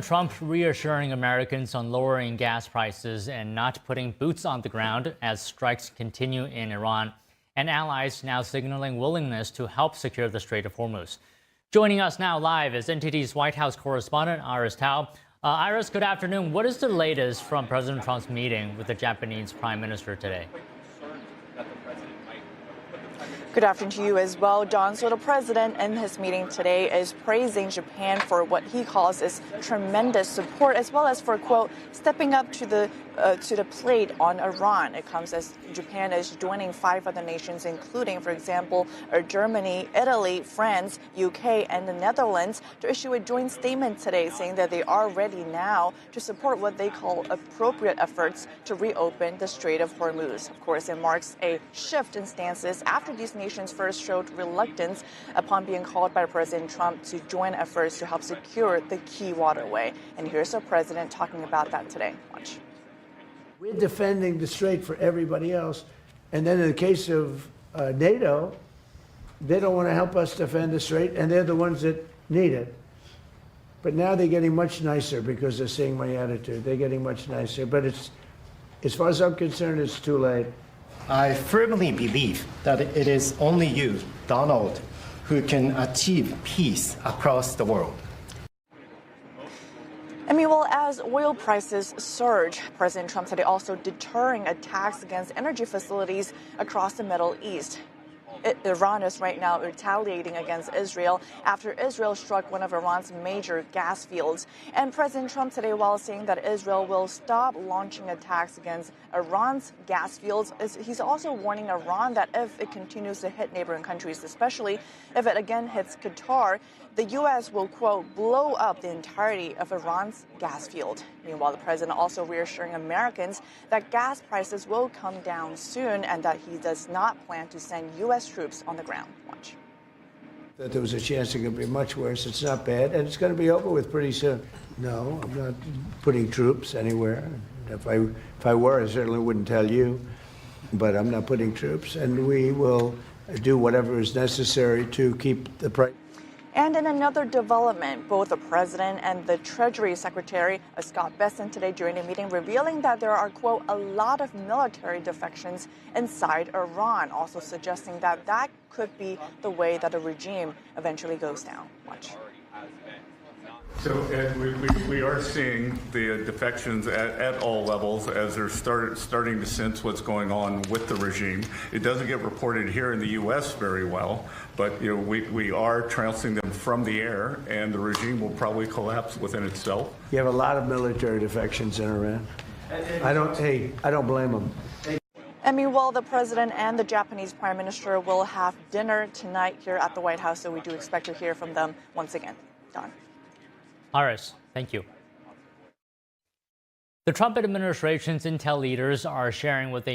Trump reassuring Americans on lowering gas prices and not putting boots on the ground as strikes continue in Iran, and allies now signaling willingness to help secure the Strait of Hormuz. Joining us now live is NTD's White House correspondent, Iris Tao. Iris, good afternoon. What is the latest from President Trump's meeting with the Japanese Prime Minister today? Good afternoon to you as well, Don. So the president in his meeting today is praising Japan for what he calls is tremendous support, as well as for, quote, stepping up to the plate on Iran. It comes as Japan is joining 5 other nations, including, for example, Germany, Italy, France, UK, and the Netherlands, to issue a joint statement today saying that they are ready now to support what they call appropriate efforts to reopen the Strait of Hormuz. Of course, it marks a shift in stances after these nations first showed reluctance upon being called by President Trump to join efforts to help secure the key waterway. And here's the president talking about that today. Watch. We're defending the strait for everybody else. And then in the case of NATO, they don't want to help us defend the strait, and they're the ones that need it. But now they're getting much nicer because they're seeing my attitude. They're getting much nicer. But it's, as far as I'm concerned, it's too late. I firmly believe that it is only you, Donald, who can achieve peace across the world. I mean, well, as oil prices surge, President Trump said also deterring attacks against energy facilities across the Middle East. Iran is right now retaliating against Israel after Israel struck one of Iran's major gas fields. And President Trump today, while saying that Israel will stop launching attacks against Iran's gas fields, he's also warning Iran that if it continues to hit neighboring countries, especially if it again hits Qatar, the U.S. will, quote, blow up the entirety of Iran's gas field. Meanwhile, the president also reassuring Americans that gas prices will come down soon and that he does not plan to send U.S. troops on the ground. Watch. That there was a chance it could be much worse. It's not bad, and it's going to be over with pretty soon. No, I'm not putting troops anywhere. If I were, I certainly wouldn't tell you, but I'm not putting troops, and we will do whatever is necessary to keep the price. And in another development, both the president and the Treasury Secretary, Scott Bessent, today during a meeting revealing that there are, quote, a lot of military defections inside Iran, also suggesting that that could be the way that the regime eventually goes down. Watch. So we are seeing the defections at all levels as they're starting to sense what's going on with the regime. It doesn't get reported here in the U.S. very well, but we are trouncing them from the air, and the regime will probably collapse within itself. You have a lot of military defections in Iran. I don't blame them. And meanwhile, the president and the Japanese prime minister will have dinner tonight here at the White House, so we do expect to hear from them once again. Don. Iris, thank you. The Trump administration's intel leaders are sharing what they